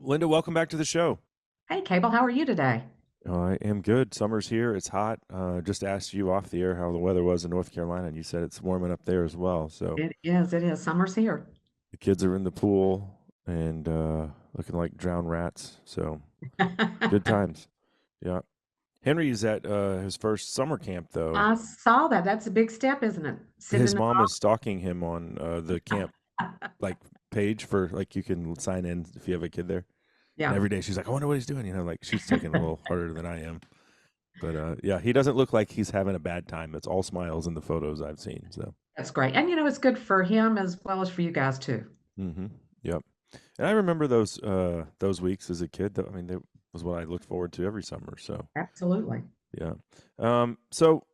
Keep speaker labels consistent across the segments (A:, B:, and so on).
A: Linda, welcome back to the show.
B: Hey, Cable, how are you today?
A: I am good. Summer's here. It's hot. Just asked you off the air how the weather was in North Carolina, and you said it's warming up there as well. So
B: It is, it is. Summer's here.
A: the kids are in the pool and looking like drowned rats. So good times. Yeah. Henry's at his first summer camp, though.
B: I saw that. That's a big step, isn't it?
A: His
B: Sending them
A: mom is stalking him on the camp
B: off.
A: like page for like you can sign in if you have a kid there. And
B: Yeah.
A: every day she's like, I wonder what he's doing. Like she's taking it a little harder than I am. But yeah, he doesn't look like he's having a bad time. It's all smiles in the photos I've seen. So,
B: That's great. And it's good for him as well as for you guys too.
A: hmm, yep. And I remember those weeks as a kid. I mean, that was what I looked forward to every summer. So,
B: Absolutely.
A: yeah. So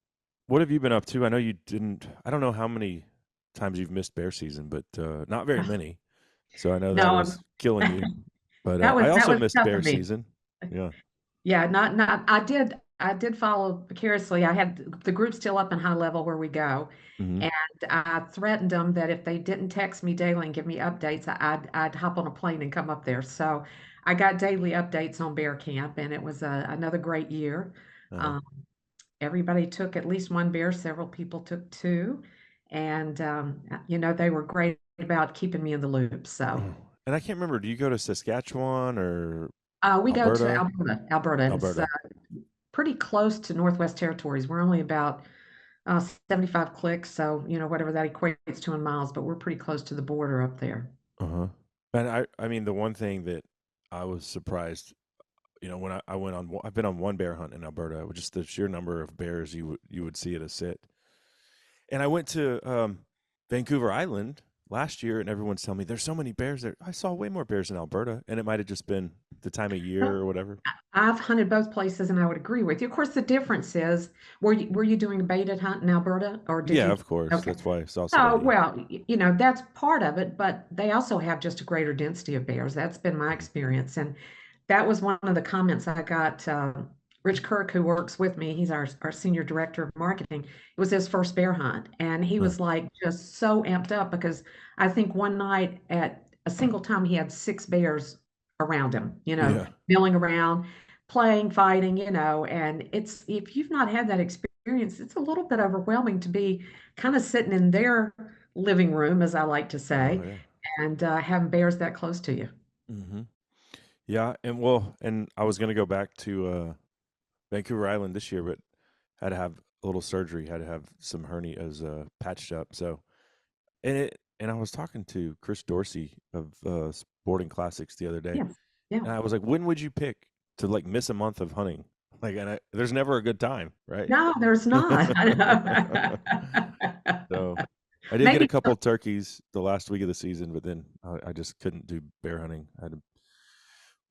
A: what have you been up to? I know you didn't. I don't know how many times you've missed bear season, but not very many. So I know that
B: No,
A: was killing you. But
B: that was
A: I
B: that
A: also
B: was
A: missed
B: tough for
A: bear
B: me.
A: season. Yeah.
B: Yeah, not I did follow curiously. I had the group still up in high level where we go.
A: Hmm.
B: And I threatened them that if they didn't text me daily and give me updates, I'd hop on a plane and come up there. So I got daily updates on bear camp, and it was another great year.
A: Uh-huh.
B: Um, Everybody took at least one bear. Several people took two, and they were great about keeping me in the loop. So
A: Oh. And I can't remember. Do you go to Saskatchewan or
B: we go to
A: Alberta?
B: Alberta, and it's
A: Alberta.
B: pretty close to Northwest Territories. We're only about 75 clicks, so whatever that equates to in miles, but we're pretty close to the border up there.
A: Uh-huh. And I mean, the one thing that I was surprised, when I went on, I've been on one bear hunt in Alberta, which is the sheer number of bears you would see at a sit. And I went to Vancouver Island last year, and everyone's telling me there's so many bears there. I saw way more bears in Alberta, and it might have just been the time of year
B: Well,
A: or whatever.
B: I've hunted both places, and I would agree with you. Of course, the difference is, were you doing a baited hunt in Alberta, or did
A: Yeah,
B: you?
A: of course.
B: Okay.
A: That's why I saw so
B: Oh,
A: many.
B: well, that's part of it, but they also have just a greater density of bears. That's been my
A: Mhm.
B: experience. And that was one of the comments I got. Rich Kirk, who works with me, he's our senior director of marketing. It was his first bear hunt. And he
A: Huh.
B: was like just so amped up because I think one night at a single time he had six bears around him,
A: Yeah.
B: milling around, playing, fighting, and it's if you've not had that experience, it's a little bit overwhelming to be kind of sitting in their living room, as I like to
A: Oh
B: say,
A: yeah.
B: and having bears that close to you.
A: Hmm. Yeah, and I was gonna go back to Vancouver Island this year, but had to have a little surgery, had to have some hernias patched up. So, and I was talking to Chris Dorsey of Sporting Classics the other day,
B: Yes. Yeah.
A: and I was like, when would you pick to like miss a month of hunting? Like, there's never a good time, right?
B: No, there's not. I
A: So,
B: know.
A: I did get a
B: Maybe.
A: couple turkeys the last week of the season, but then I just couldn't do bear hunting.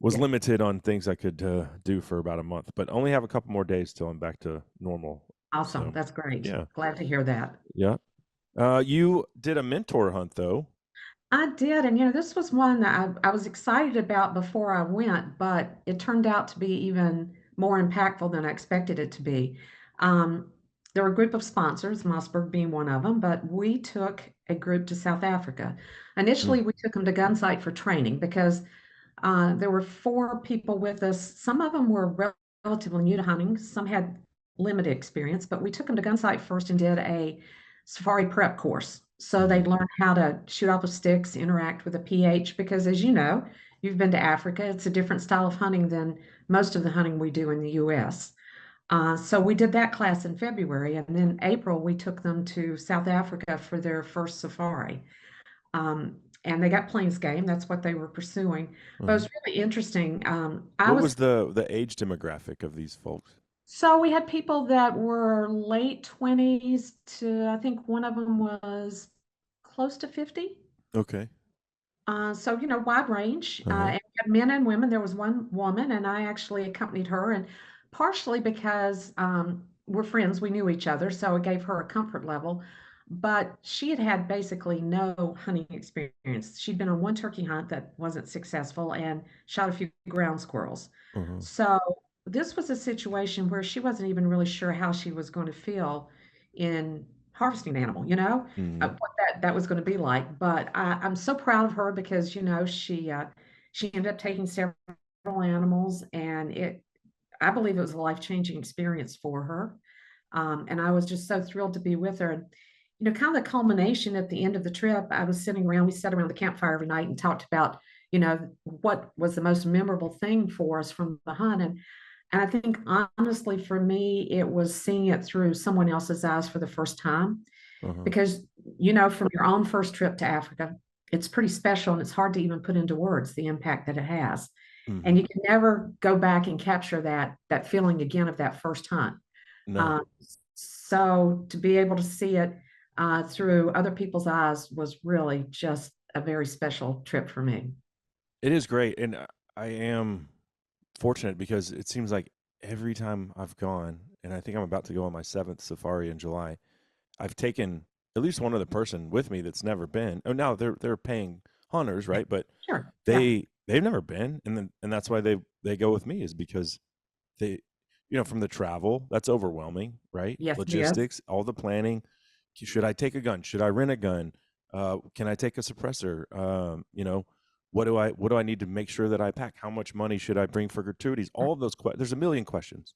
A: Was
B: Yeah.
A: limited on things I could do for about a month, but only have a couple more days till I'm back to normal.
B: Awesome.
A: So,
B: That's great.
A: yeah,
B: Glad to hear that.
A: yeah. You did a mentor hunt though.
B: I did, and this was one that I was excited about before I went, but it turned out to be even more impactful than I expected it to be. Um, there were a group of sponsors, Mossberg being one of them, but we took a group to South Africa.
A: Mm,
B: Initially, we took them to Gunsight for training because there were four people with us. Some of them were relatively new to hunting, some had limited experience, but we took them to Gunsight first and did a safari prep course. So
A: mhm.
B: they'd learn how to shoot off with sticks, interact with a PH, because as you know, you've been to Africa, it's a different style of hunting than most of the hunting we do in the US. So we did that class in February, and then April we took them to South Africa for their first safari. And they got plains game. That's what they were pursuing. But it
A: Uh-huh.
B: was really interesting. I
A: What
B: was
A: was the age demographic of these folks?
B: so we had people that were late 20s to I think one of them was close to 50.
A: Okay.
B: So wide range.
A: Uh-huh.
B: And we had men and women. There was one woman, and I actually accompanied her, and partially because we're friends, we knew each other, so it gave her a comfort level. But she had had basically no hunting experience. She'd been on one turkey hunt that wasn't successful and shot a few ground squirrels.
A: Uh-huh.
B: So this was a situation where she wasn't even really sure how she was going to feel in harvesting an animal,
A: Mhm.
B: what that was going to be like. But I'm so proud of her because she She ended up taking several animals, and I believe it was a life-changing experience for her. And I was just so thrilled to be with her. And, kind of the culmination at the end of the trip, I was sitting around, we sat around the campfire every night and talked about, what was the most memorable thing for us from the hunt. And I think honestly, for me, it was seeing it through someone else's eyes for the first time.
A: Uh-huh.
B: Because, from your own first trip to Africa, it's pretty special and it's hard to even put into words the impact that it has. And
A: Hmm.
B: you can never go back and capture that feeling again of that first hunt.
A: No,
B: Uh, so to be able to see it through other people's eyes was really just a very special trip for me.
A: it is great, and I am fortunate because it seems like every time I've gone, and I think I'm about to go on my 7th safari in July, I've taken at least one other person with me that's never been. Oh, now they're paying hunters, right? But
B: Sure. Yeah.
A: they've never been, and that's why they go with me, is because they, from the travel, that's overwhelming, right?
B: Yes, it is.
A: Logistics, all the planning. Should I take a gun? Should I rent a gun? Can I take a suppressor? What do I need to make sure that I pack? How much money should I bring for gratuities? All of those there's a million questions.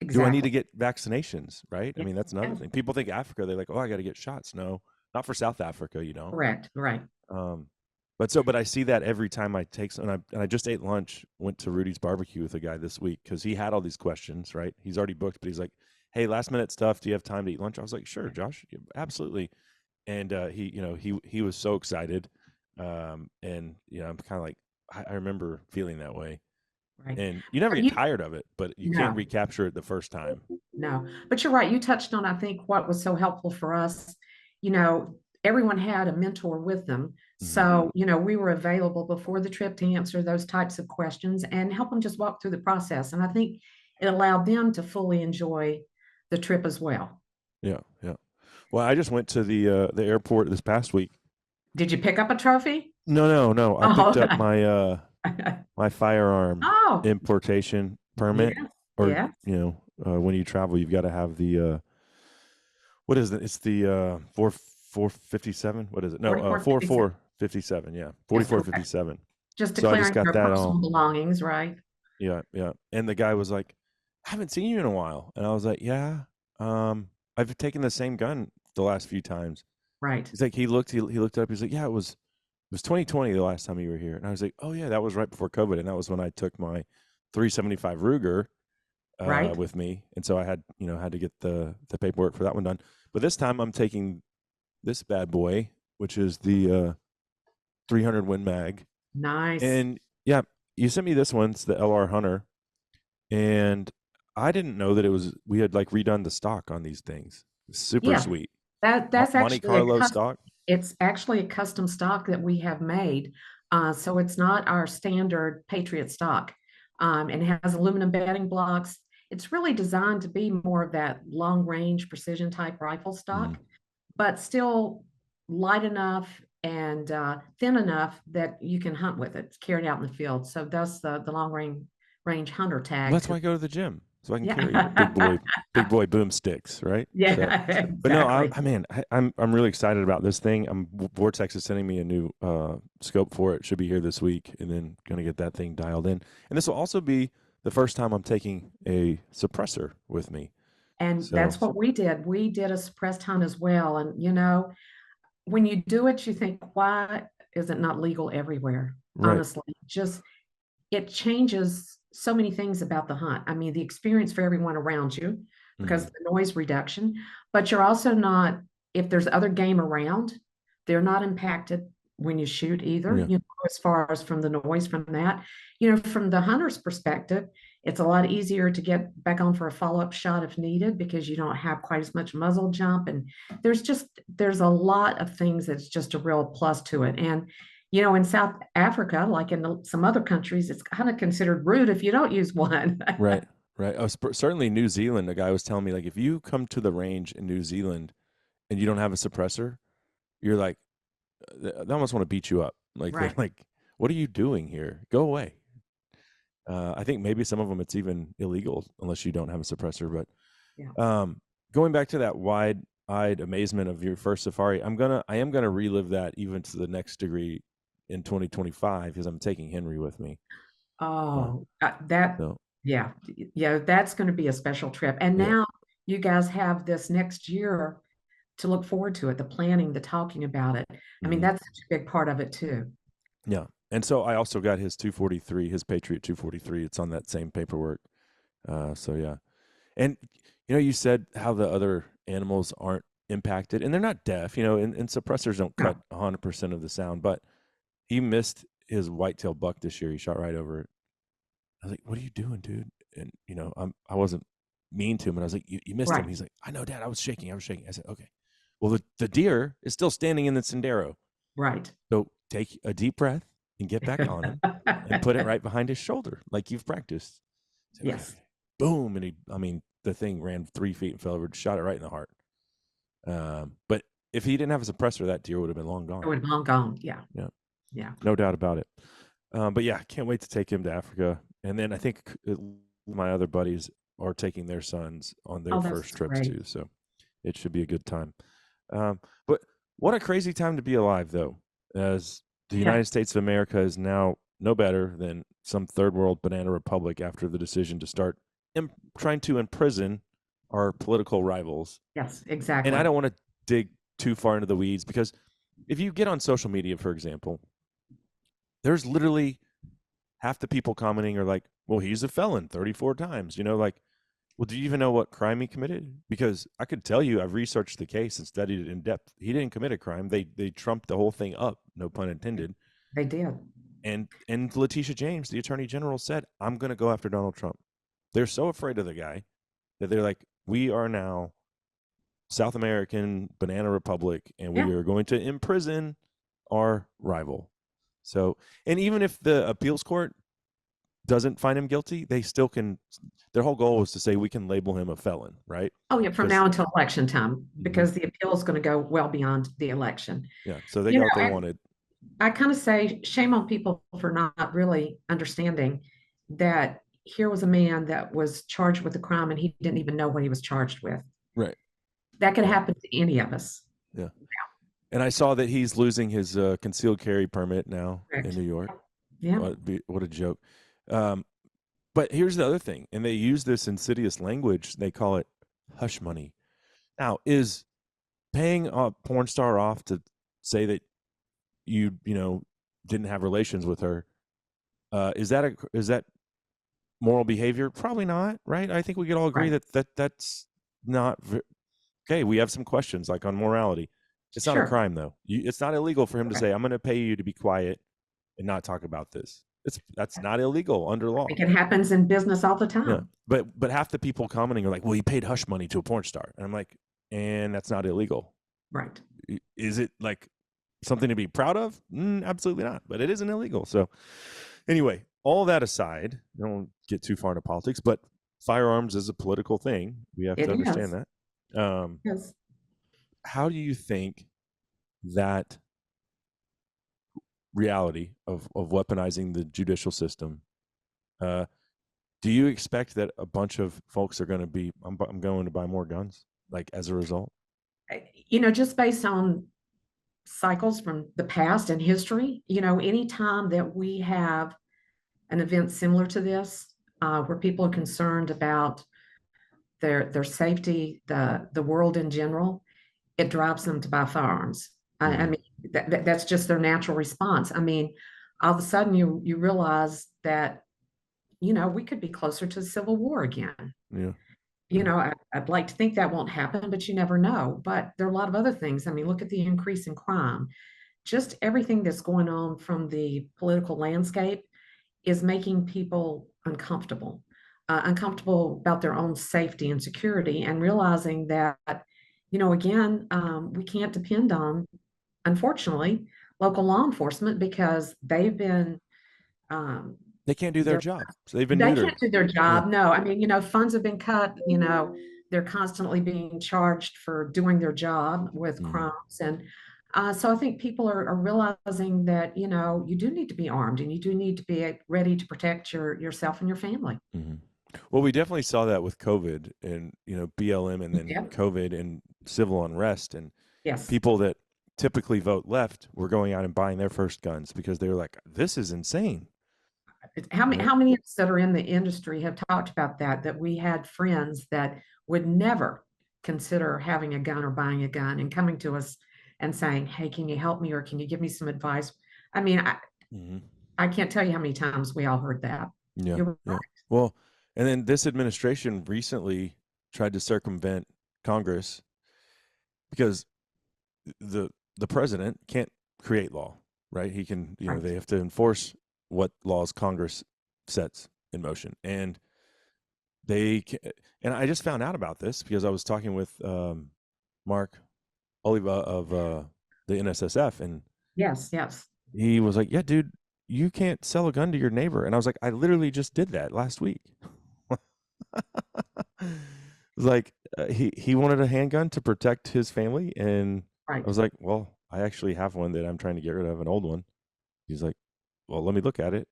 A: Do I need
B: Exactly.
A: to get vaccinations? Right? I
B: Yeah.
A: mean, that's another
B: Yeah.
A: thing. People think Africa, they're like, oh, I got to get shots. No, not for South Africa.
B: Correct. Right.
A: Um, but I see that every time I take some, and I just ate lunch, went to Rudy's barbecue with a guy this week because he had all these questions, right? He's already booked, but he's like, hey, last minute stuff. Do you have time to eat lunch? I was like, sure, Josh, yeah, absolutely. And he was so excited. And I'm kind of like, I remember feeling that way.
B: Right.
A: And you never
B: But
A: get tired of it, but you can't
B: no,
A: recapture it the first time.
B: no, but you're right. You touched on, I think, what was so helpful for us. You know, Everyone had a mentor with them.
A: Hmm.
B: So, we were available before the trip to answer those types of questions and help them just walk through the process. And I think it allowed them to fully enjoy the trip as well.
A: Yeah, yeah. Well, I just went to the airport this past week.
B: Did you pick up a trophy?
A: No, no, no. I picked
B: Oh,
A: up my firearm
B: oh,
A: importation permit,
B: yes,
A: or
B: yes.
A: when you travel, you've got to have the what is it? It's the 457. What is it? No,
B: 4457.
A: 4457. Yeah,
B: Yes, correct.
A: 4457.
B: Just
A: So I just
B: declaring
A: got
B: your
A: that
B: personal
A: all.
B: belongings, right?
A: Yeah, yeah. And the guy was like, "I haven't seen you in a while," and I was like, "Yeah, I've taken the same gun the last few times."
B: Right,
A: He's like, he looked it up. He's like, "Yeah, it was 2020 the last time you were here," and I was like, "Oh yeah, that was right before COVID, and that was when I took my 375 Ruger
B: right.
A: with me, and so I had to get the paperwork for that one done. But this time I'm taking this bad boy, which is the 300 Win Mag,
B: Nice.
A: and yeah, you sent me this one. It's the LR Hunter, and I didn't know that we had like redone the stock on these things. Super
B: Yeah,
A: sweet.
B: that's
A: Monte
B: actually
A: Carlo stock.
B: it's actually a custom stock that we have made. So it's not our standard Patriot stock. And it has aluminum bedding blocks. It's really designed to be more of that long range precision type rifle
A: Mm.
B: stock, but still light enough and thin enough that you can hunt with it. It's carried out in the field. So that's the long range hunter
A: Well,
B: tag
A: that's
B: to
A: why I go to the gym, so I can carry
B: yeah.
A: big boy boomsticks, right? So,
B: Yeah,
A: but no,
B: exactly.
A: I'm really excited about this thing. Vortex is sending me a new scope for it. Should be here this week, and then gonna get that thing dialed in. And this will also be the first time I'm taking a suppressor with me.
B: And
A: So
B: that's what we did. We did a suppressed hunt as well. And when you do it, you think, why is it not legal everywhere?
A: right.
B: Honestly, just it changes so many things about the hunt. I mean, the experience for everyone around you because
A: Hmm.
B: of the noise reduction, but you're also not, if there's other game around, they're not impacted when you shoot either,
A: Yeah.
B: as far as from the noise from that. From the hunter's perspective, it's a lot easier to get back on for a follow-up shot if needed because you don't have quite as much muzzle jump. And there's a lot of things that's just a real plus to it. And in South Africa, like in some other countries, it's kind of considered rude if you don't use one.
A: Right. Right. Certainly New Zealand. A guy was telling me, like, if you come to the range in New Zealand and you don't have a suppressor, you're like, they almost want to beat you up. Like, they're
B: Right.
A: like, what are you doing here? Go away. I think maybe some of them it's even illegal unless you don't have a suppressor.
B: Yeah.
A: But going back to that wide-eyed amazement of your first safari, I am gonna relive that even to the next degree in 2025 because I'm taking Henry with me.
B: Oh,
A: So
B: yeah, yeah, that's going to be a special trip. And
A: yeah,
B: now you guys have this next year to look forward to it, the planning, the talking about it. I mean,
A: hmm
B: that's such a big part of it too.
A: yeah. And so I also got his 243, his Patriot 243. It's on that same paperwork. So yeah, and you said how the other animals aren't impacted, and they're not deaf, and suppressors don't cut
B: No,
A: 100% of the sound, but he missed his whitetail buck this year. He shot right over it. I was like, "What are you doing, dude?" And I wasn't mean to him, and I was like, "You missed him."
B: right,
A: He's like, "I know, Dad. I was shaking. I was shaking." I said, "Okay." Well, the deer is still standing in the sendero,
B: right.
A: so take a deep breath and get back on him, and put it right behind his shoulder, like you've practiced. I said, "Okay,
B: Yes,
A: okay." Boom, and the thing ran 3 feet and fell over, shot it right in the heart. But if he didn't have a suppressor, that deer would have been long
B: it
A: gone.
B: would have long gone. Yeah,
A: Yeah,
B: yeah.
A: no doubt about it. But yeah, can't wait to take him to Africa. And then I think my other buddies are taking their sons on their
B: Oh,
A: first
B: that's
A: trips
B: great.
A: too. So it should be a good time. But what a crazy time to be alive, though, as the
B: Yeah,
A: United States of America is now no better than some third world banana republic after the decision to start trying to imprison our political rivals.
B: yes,
A: And I
B: exactly.
A: don't want to dig too far into the weeds because if you get on social media, for example, there's literally half the people commenting are like, well, he's a felon 34 times, like, well, do you even know what crime he committed? Because I could tell you, I've researched the case and studied it in depth. He didn't commit a crime. They trumped the whole thing up, no pun intended.
B: They did.
A: And Letitia James, the attorney general, said, I'm going to go after Donald Trump. They're so afraid of the guy that they're like, we are now South American banana republic, and we
B: Yeah.
A: are going to imprison our rival. So, and even if the appeals court doesn't find him guilty, they still can. Their whole goal was to say we can label him a felon, right?
B: Oh, yeah, from
A: Because
B: now until election time,
A: mhm,
B: because the appeal is going to go well beyond the election.
A: yeah, so they
B: You
A: got
B: know,
A: what they wanted.
B: I kind of say shame on people for not really understanding that here was a man that was charged with a crime and he didn't even know what he was charged with.
A: Right.
B: That could
A: Yeah.
B: happen to any of us.
A: Yeah. And I saw that he's losing his concealed carry permit now in
B: Correct.
A: New York.
B: Yeah.
A: What a joke. Um, but here's the other thing, and they use this insidious language. They call it hush money. Now, is paying a porn star off to say that you didn't have relations with her, is that moral behavior? Probably not, right? I think we could all agree
B: Right.
A: that's not okay. We have some questions like on morality. It's not a
B: Sure.
A: crime though. It's not illegal for him to
B: Correct.
A: say, "I'm going to pay you to be quiet and not talk about this." That's not illegal under law.
B: It happens in business all the
A: Yeah,
B: time.
A: but half the people commenting are like, "Well, he paid hush money to a porn star," and I'm like, "And that's not illegal.
B: Right.
A: Is it like something to be proud of? Absolutely not. But it isn't illegal." So anyway, all that aside, I don't get too far into politics, but firearms is a political thing. We have
B: It
A: to understand
B: is.
A: that.
B: Yes.
A: How do you think that reality of weaponizing the judicial system, uh, do you expect that a bunch of folks are going to be, I'm going to buy more guns, like as a result?
B: Just based on cycles from the past and history, anytime that we have an event similar to this, where people are concerned about their safety, the world in general, it drives them to buy firearms. I
A: Mm-hmm.
B: mean, that's just their natural response. I mean, all of a sudden you realize that we could be closer to civil war again.
A: Yeah. Yeah.
B: I'd like to think that won't happen, but you never know. But there are a lot of other things. I mean, look at the increase in crime. Just everything that's going on from the political landscape is making people uncomfortable about their own safety and security, and realizing that, again, we can't depend on, unfortunately, local law enforcement because um,
A: They can't do their
B: they're
A: job. So they've been
B: they
A: neutered.
B: can't do their
A: Yeah.
B: job. No, I mean, funds have been cut. They're constantly being charged for doing their job with
A: Mm-hmm.
B: crimes. And so I think people are realizing that, you do need to be armed and you do need to be ready to protect yourself and your family.
A: Mm-hmm. Well, we definitely saw that with COVID and BLM and then
B: Yep.
A: COVID and civil unrest and
B: Yes.
A: people that typically vote left were going out and buying their first guns because they were like, "This is insane."
B: How many
A: Right?
B: how many of us that are in the industry have talked about that we had friends that would never consider having a gun or buying a gun and coming to us and saying, "Hey, can you help me or can you give me some advice?" I mean,
A: Mm-hmm.
B: I can't tell you how many times we all heard that.
A: Yeah,
B: You're
A: yeah. Well, and then this administration recently tried to circumvent Congress because the the president can't create law, right? He can,
B: right.
A: they have to enforce what laws Congress sets in motion, and they can, and I just found out about this because I was talking with Mark Oliva of the NSSF, and
B: Yes, yes,
A: he was like, "Yeah, dude, you can't sell a gun to your neighbor," and I was like, "I literally just did that last week." Like he wanted a handgun to protect his family, and I
B: right,
A: was like, "Well, I actually have one that I'm trying to get rid of, an old one." He's like, "Well, let me look at it."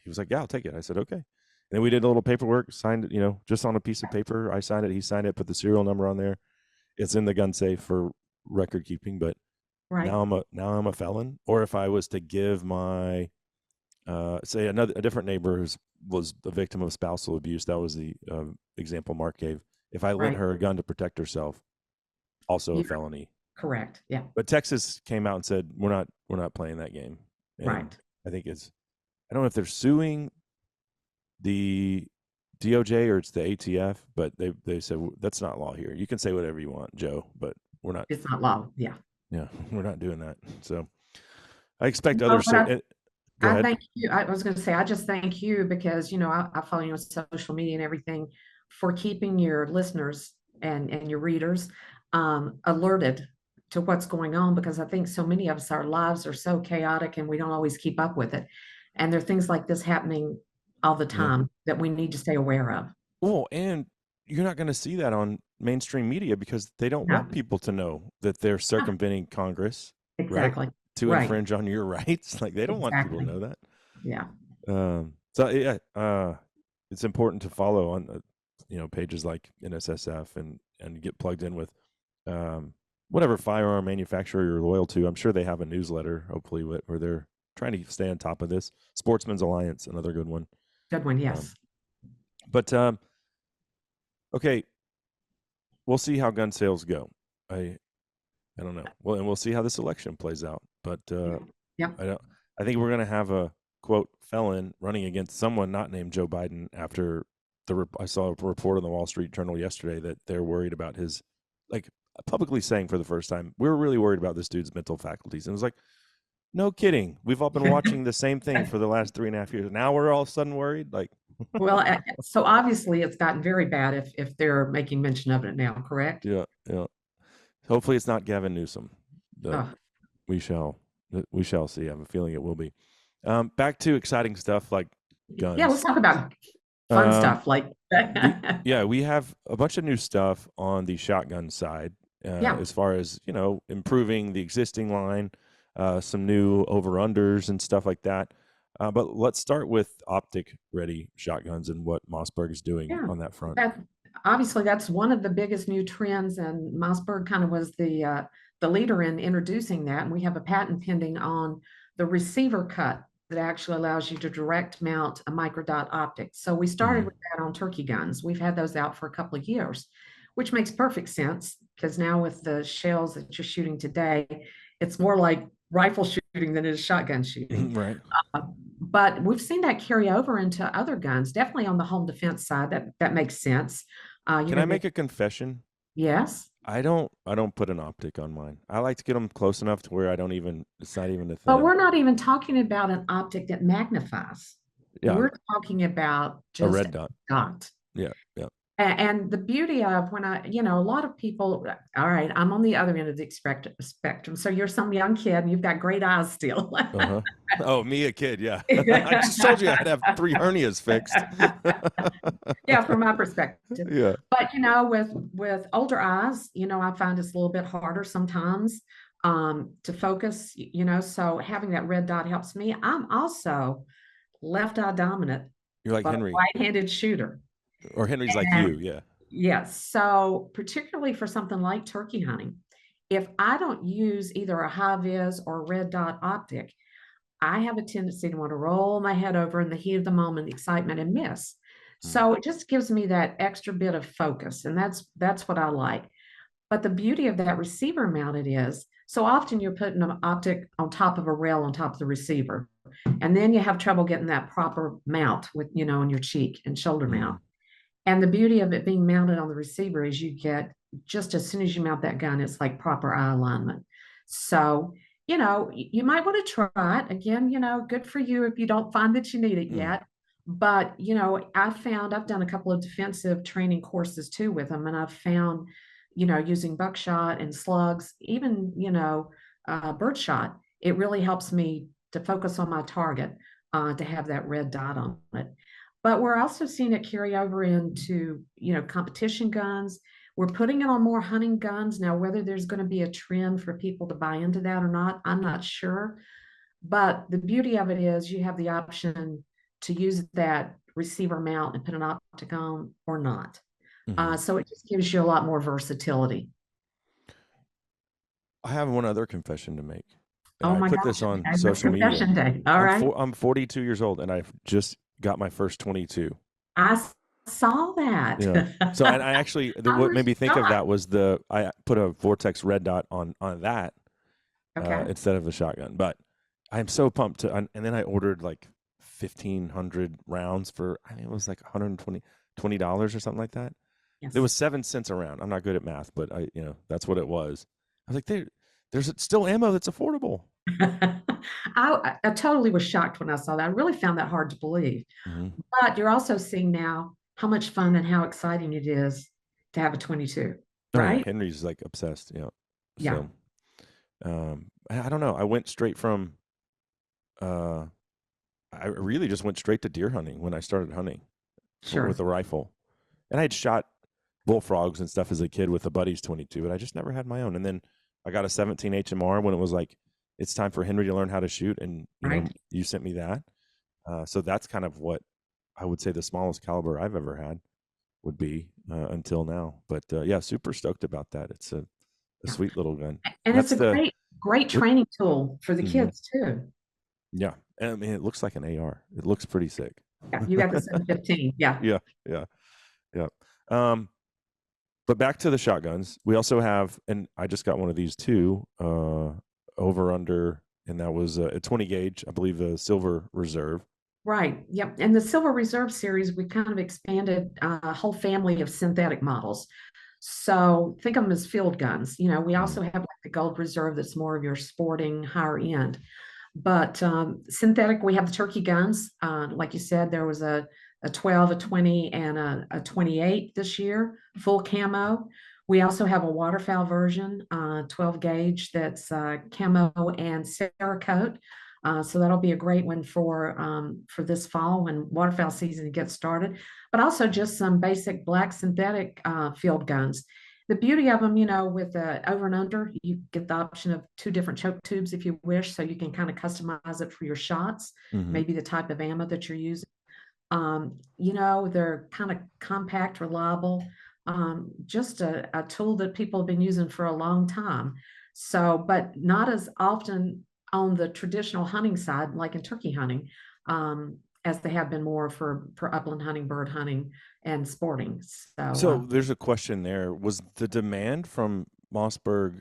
A: He was like, "Yeah, I'll take it." I said, "Okay." And then we did a little paperwork, signed it, just on a piece of paper. I signed it, he signed it, put the serial number on there. It's in the gun safe for record keeping. But
B: right.
A: now I'm a felon. Or if I was to give my say a different neighbor who was a victim of spousal abuse, that was the example Mark gave. If I lent
B: Right.
A: her a gun to protect herself, also a
B: You're
A: felony.
B: correct. Yeah,
A: But Texas came out and said we're not playing that game, and
B: right.
A: I think I don't know if they're suing the D.O.J. or it's the ATF, but they said that's not law here. You can say whatever you want, Joe, but we're not.
B: It's not law. Yeah.
A: Yeah, we're not doing that. So I expect other
B: No, but
A: state. Go
B: I
A: ahead.
B: thank you. I was going to say, I just thank you because, I follow you on social media and everything for keeping your listeners and your readers alerted to what's going on because I think so many of us, our lives are so chaotic and we don't always keep up with it. And there are things like this happening all the
A: Yeah.
B: time that we need to stay aware of.
A: Well, and you're not going to see that on mainstream media because they don't
B: No,
A: want people to know that they're
B: no,
A: circumventing Congress, right?
B: exactly.
A: To
B: Right.
A: infringe on your rights. Like they don't want people to
B: Exactly.
A: know that.
B: Yeah.
A: So yeah, it's important to follow on pages like NSSF and get plugged in with um, whatever firearm manufacturer you're loyal to. I'm sure they have a newsletter, hopefully, where they're trying to stay on top of this. Sportsman's Alliance, another good one.
B: Good one.
A: Um,
B: Yes.
A: but okay, we'll see how gun sales go. I don't know. Well, and we'll see how this election plays out. But
B: Yeah. Yep.
A: I don't. I think we're going to have a quote felon running against someone not named Joe Biden after I saw a report on the Wall Street Journal yesterday that they're worried about his, like, publicly saying for the first time, we're really worried about this dude's mental faculties. And it was like, no kidding. We've all been watching the same thing for the last 3.5 years. Now we're all of a sudden worried. Like,
B: Well, so obviously it's gotten very bad if they're making mention of it now, correct?
A: yeah, yeah. Hopefully it's not Gavin Newsom, but
B: Oh,
A: we shall we shall see. I have a feeling it will be. Back to exciting stuff like
B: yeah, let's
A: guns.
B: talk about fun
A: Um,
B: stuff like
A: we have a bunch of new stuff on the shotgun side,
B: yeah,
A: as far as improving the existing line, some new over unders and stuff like that. But let's start with optic ready shotguns and what Mossberg is doing
B: yeah.
A: on that front.
B: That obviously that's one of the biggest new trends, and Mossberg kind of was the leader in introducing that. And we have a patent pending on the receiver cut that actually allows you to direct mount a microdot optic. So we started
A: Mm-hmm.
B: with that on turkey guns. We've had those out for a couple of years, which makes perfect sense because now with the shells that you're shooting today, it's more like rifle shooting than it is shotgun shooting.
A: Right.
B: Uh, but we've seen that carry over into other guns, definitely on the home defense side. That makes sense. You're
A: Can I
B: going to
A: make a confession?
B: yes,
A: I don't put an optic on mine. I like to get them close enough to where it's not even a
B: but
A: thing.
B: we're not even talking about an optic that magnifies.
A: Yeah,
B: We're talking about
A: a
B: just a
A: red dot.
B: dot.
A: Yeah, yeah.
B: And the beauty of when a lot of people, all right, I'm on the other end of the spectrum. So you're some young kid and you've got great eyes still.
A: Uh-huh. Oh, me a kid, yeah. I just told you I'd have 3 hernias fixed.
B: Yeah, from my perspective.
A: Yeah.
B: But with older eyes, I find it's a little bit harder sometimes to focus, so having that red dot helps me. I'm also left eye dominant,
A: You're like
B: but a
A: Henry,
B: right-handed shooter.
A: or Henry's like you,
B: And
A: yeah.
B: yes, so particularly for something like turkey hunting, if I don't use either a high vis or red dot optic, I have a tendency to want to roll my head over in the heat of the moment, the excitement, and miss.
A: Mm,
B: So it just gives me that extra bit of focus, and that's what I like. But the beauty of that receiver mounted is so often you're putting an optic on top of a rail on top of the receiver, and then you have trouble getting that proper mount with on your cheek and shoulder
A: mm,
B: mount. And the beauty of it being mounted on the receiver is you get just as soon as you mount that gun, it's like proper eye alignment. So, you might want to try it again, good for you if you don't find that you need it
A: mm,
B: yet. But, I've done a couple of defensive training courses too with them, and I've found, using buckshot and slugs, even, birdshot, it really helps me to focus on my target, to have that red dot on it. But we're also seeing it carry over into, competition guns. We're putting it on more hunting guns. Now, whether there's going to be a trend for people to buy into that or not, I'm not sure. But the beauty of it is you have the option to use that receiver mount and put an optic on or not.
A: mm.
B: So it just gives you a lot more versatility.
A: I have one other confession to make, and
B: Oh
A: I
B: my
A: put this
B: gosh.
A: on
B: Okay. What's
A: social media.
B: confession day? All right.
A: I'm 42 years old, and I've just got my first 22.
B: I saw that.
A: Yeah. So, and I actually,
B: I
A: what
B: was
A: made me think of
B: shocked.
A: that was I put a Vortex red dot on that
B: Okay.
A: instead of the shotgun. But I'm so pumped and then I ordered like 1,500 rounds for, I think it was like 120 $20 or something like that. It
B: Yes.
A: was 7 cents a round. I'm not good at math, but that's what it was. I was like, there's still ammo that's affordable.
B: I totally was shocked when I saw that. I really found that hard to believe.
A: Hmm.
B: But you're also seeing now how much fun and how exciting it is to have a 22,
A: Oh yeah,
B: right?
A: Henry's like obsessed. Yeah.
B: Yeah,
A: So, I don't know. I went straight from uh, I really just went straight to deer hunting when I started hunting with
B: sure.
A: a rifle, and I had shot bullfrogs and stuff as a kid with a buddy's 22, but I just never had my own. And then I got a 17 HMR when it was like it's time for Henry to learn how to shoot, and
B: Right.
A: you sent me that. So that's kind of what I would say the smallest caliber I've ever had would be until now. But yeah, super stoked about that. It's a
B: Yeah.
A: sweet little gun.
B: And it's
A: That's
B: a
A: the
B: great
A: what?
B: training tool for the
A: Hmm.
B: kids too.
A: Yeah, and I mean it looks like an AR. It looks pretty sick.
B: Yeah, you got the 715. Yeah.
A: Yeah, yeah, yeah. Um, but back to the shotguns. We also have, and I just got one of these too, over under, and that was a 20 gauge, I believe, a Silver Reserve.
B: Right. Yep. And the Silver Reserve series, we kind of expanded a whole family of synthetic models. So think of them as field guns. We
A: Mm,
B: also have like the Gold Reserve that's more of your sporting higher end. But synthetic, we have the turkey guns. Like you said, there was a 12, a 20, and a 28 this year, full camo. We also have a waterfowl version, 12 gauge, that's camo and Cerakote. So that'll be a great one for this fall when waterfowl season gets started. But also just some basic black synthetic field guns. The beauty of them, with the over and under, you get the option of two different choke tubes if you wish, so you can kind of customize it for your shots,
A: mm-hmm.
B: maybe the type of ammo that you're using. They're kind of compact, reliable, just a tool that people have been using for a long time. So, but not as often on the traditional hunting side, like in turkey hunting, as they have been more for upland hunting, bird hunting, and sporting. So,
A: So there's a question there. Was the demand from Mossberg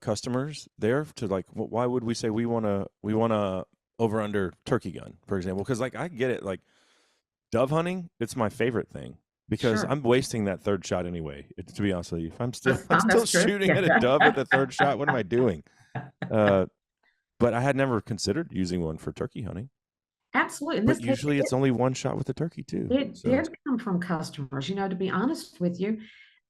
A: customers there to like, why would we say we want to over under turkey gun, for example? Because like I get it, like dove hunting, it's my favorite thing because
B: sure,
A: I'm wasting that third shot anyway. To be honest with you, if I'm still
B: that's
A: I'm
B: fine.
A: still
B: That's true.
A: shooting at a dove at the third
B: Yeah.
A: shot, what am I doing? Uh, but I had never considered using one for turkey hunting.
B: Absolutely. In
A: But
B: this case,
A: usually it's only one shot with the turkey too.
B: it
A: So,
B: did come from customers. To be honest with you,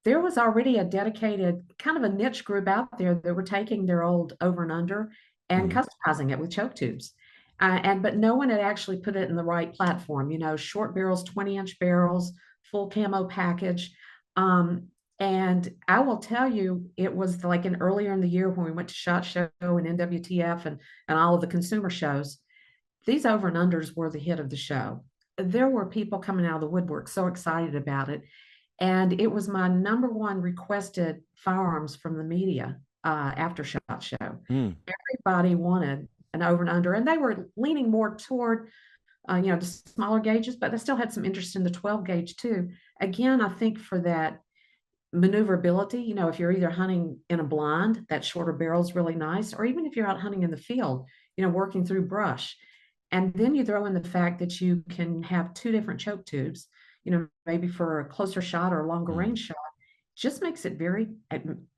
B: there was already a dedicated kind of a niche group out there that were taking their old over and under and
A: mhm.
B: customizing it with choke tubes. But no one had actually put it in the right platform, short barrels, 20-inch barrels, full camo package. Um, and I will tell you, it was like in earlier in the year when we went to SHOT Show and NWTF and all of the consumer shows, these over and unders were the hit of the show. There were people coming out of the woodwork so excited about it. And it was my number one requested firearms from the media after SHOT Show.
A: Mm.
B: Everybody wanted an over and under, and they were leaning more toward the smaller gauges, but they still had some interest in the 12 gauge too. Again, I think for that maneuverability, if you're either hunting in a blind, that shorter barrel is really nice, or even if you're out hunting in the field, working through brush. And then you throw in the fact that you can have two different choke tubes, maybe for a closer shot or a longer
A: Mm.
B: range shot, just makes it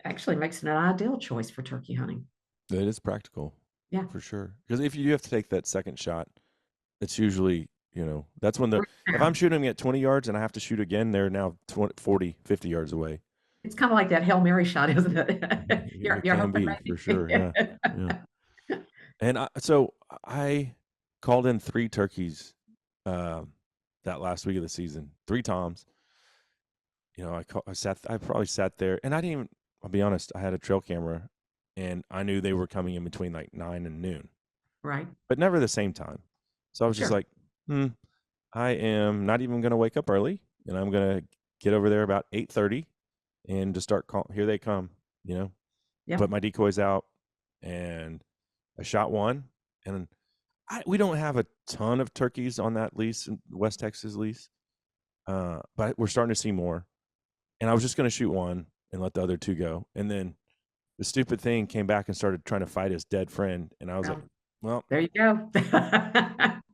B: actually makes it an ideal choice for turkey hunting.
A: It is practical,
B: Yeah.
A: for sure. Because if you do have to take that second shot, it's usually, that's when if I'm shooting at 20 yards and I have to shoot again, they're now 20, 40, 50 yards away.
B: It's kind of like that Hail Mary shot, isn't it?
A: It
B: You're
A: can
B: hoping
A: be, for sure.
B: maybe.
A: Yeah. Yeah. And so I called in 3 turkeys that last week of the season, 3 toms. I probably sat there, and I didn't even, I'll be honest, I had a trail camera and I knew they were coming in between like 9 and noon,
B: Right.
A: but never the same time. So I was just
B: Sure.
A: like, I am not even going to wake up early, and I'm going to get over there about 8:30 and just start calling. Here they come, put
B: Yep.
A: my decoys out, and I shot one. And we don't have a ton of turkeys on that lease, West Texas lease, but we're starting to see more. And I was just going to shoot one and let the other 2 go. And then the stupid thing came back and started trying to fight his dead friend. And I was like,
B: Well,
A: well,
B: there you go.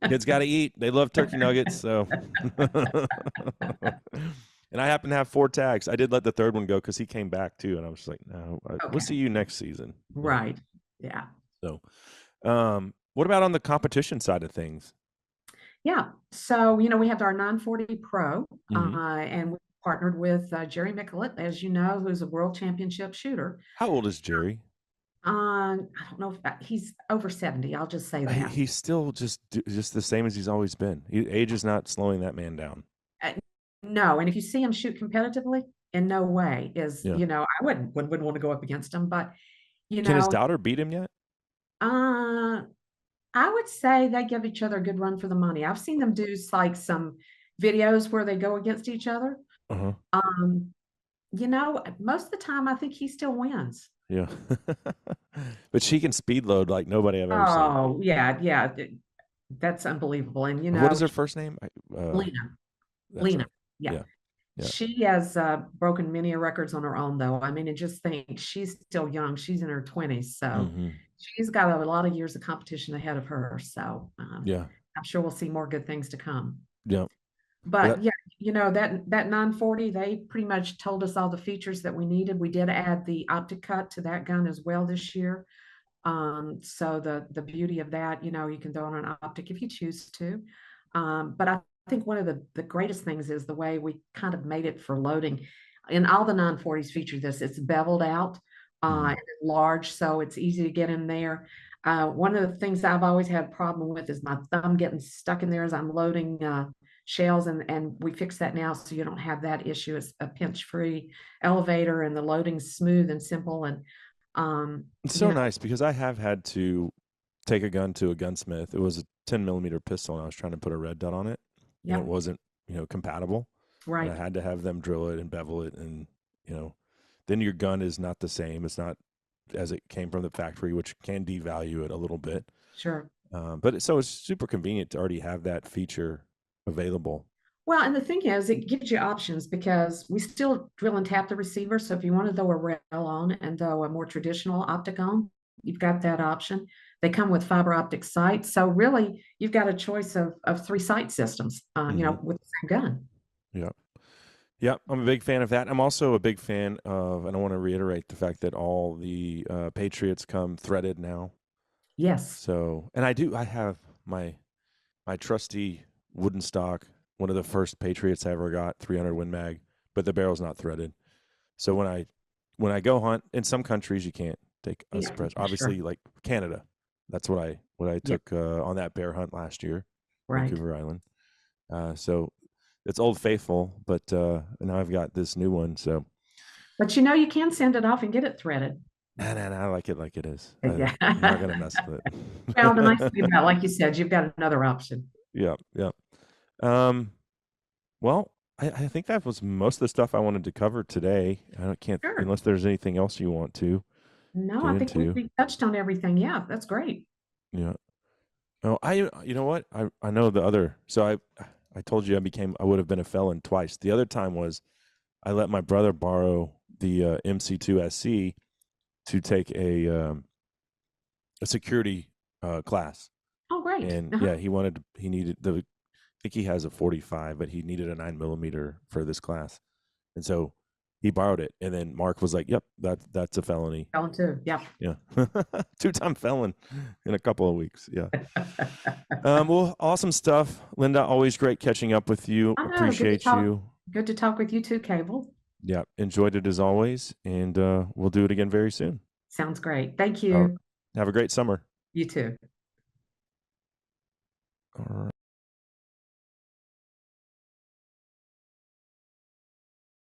A: kids got to eat. They love turkey nuggets. So, and I happen to have 4 tags. I did let the third one go because he came back too. And I was just like, no, we'll
B: Okay.
A: see you next season.
B: Right. Yeah.
A: So, what about on the competition side of things?
B: Yeah. So, we have our 940 Pro,
A: Mm-hmm.
B: and we partnered with Jerry Micklet, as you know, who's a world championship shooter.
A: How old is Jerry?
B: I don't know if he's over 70. I'll just say that.
A: He's still just the same as he's always been. Age is not slowing that man down.
B: Uh, no, and if you see him shoot competitively, in no way is,
A: Yeah.
B: I wouldn't want to go up against him, but you
A: Can his
B: know,
A: daughter beat him yet?
B: uh, I would say they give each other a good run for the money. I've seen them do like some videos where they go against each other.
A: Uh-huh.
B: Um, most of the time, I think he still wins.
A: Yeah. But she can speed load like nobody I've ever seen.
B: Oh, yeah, yeah. That's unbelievable. And
A: What is her first name?
B: Lena,
A: That's
B: Lena,
A: right.
B: yeah.
A: Yeah. Yeah.
B: She has broken many records on her own, though. I mean, and just think she's still young. She's in her 20s. So
A: Mm-hmm.
B: she's got a lot of years of competition ahead of her. So
A: Yeah.
B: I'm sure we'll see more good things to come.
A: Yeah. Well,
B: But yeah, that 940, they pretty much told us all the features that we needed. We did add the optic cut to that gun as well this year. So the beauty of that, you can throw on an optic if you choose to. But I think one of the greatest things is the way we kind of made it for loading. And all the 940s feature this. It's beveled out,
A: mm-hmm.
B: and large, so it's easy to get in there. One of the things I've always had a problem with is my thumb getting stuck in there as I'm loading shells, and we fixed that now, so you don't have that issue. It's a pinch-free elevator, and the loading's smooth and simple. And
A: It's
B: you
A: so
B: know,
A: nice because I have had to take a gun to a gunsmith. It was a 10 millimeter pistol, and I was trying to put a red dot on it, and it
B: yeah,
A: wasn't, compatible. And I
B: right,
A: had to have them drill it and bevel it, and then your gun is not the same. It's not as it came from the factory, which can devalue it a little bit.
B: sure.
A: But so it's super convenient to already have that feature available.
B: Well, and the thing is, it gives you options because we still drill and tap the receiver. So if you want to throw a rail on and throw a more traditional optic on, you've got that option. They come with fiber optic sights. So really, you've got a choice of 3 sight systems,
A: Mm-hmm.
B: with the same gun.
A: Yeah. Yeah, I'm a big fan of that. I'm also a big fan of, and I want to reiterate the fact that all the Patriots come threaded now.
B: Yes.
A: So, and I have my trusty wooden stock, one of the first Patriots I ever got, 300 Win Mag, but the barrel's not threaded. So when I go hunt in some countries, you can't take a
B: Yeah,
A: suppressor.
B: sure.
A: Obviously, like Canada, that's what I
B: Yeah,
A: took on that bear hunt last year,
B: right.
A: Vancouver Island. So it's Old Faithful, but now I've got this new one. So
B: But you can send it off and get it threaded.
A: nah, I like it like it is. I'm
B: Yeah.
A: not gonna mess with
B: Well, the nice thing
A: it.
B: about, like you said, you've got another option.
A: Yeah, yeah. Um, well, I think that was most of the stuff I wanted to cover today. Can't
B: Sure.
A: unless there's anything else you want to
B: No,
A: get
B: I think we,
A: into.
B: we touched on everything. Yeah, that's great.
A: Yeah. Oh, you know what? I know the other. So I told you I would have been a felon twice. The other time was I let my brother borrow the MC2 SC to take a security class,
B: Oh, great.
A: and yeah, he needed I think he has a 45, but he needed a 9mm for this class, and so he borrowed it. And then Mark was like, "Yep, that's a felony."
B: Going too. Yeah.
A: Yeah, 2-time felon in a couple of weeks. Yeah. Well, awesome stuff, Linda. Always great catching up with you.
B: I know. Good to
A: Appreciate
B: talk.
A: you.
B: Good to talk with you too, Cable.
A: Yeah, enjoyed it as always, and we'll do it again very soon.
B: Sounds great. Thank
A: All right.
B: you.
A: Have a great summer.
B: You too.
A: All right.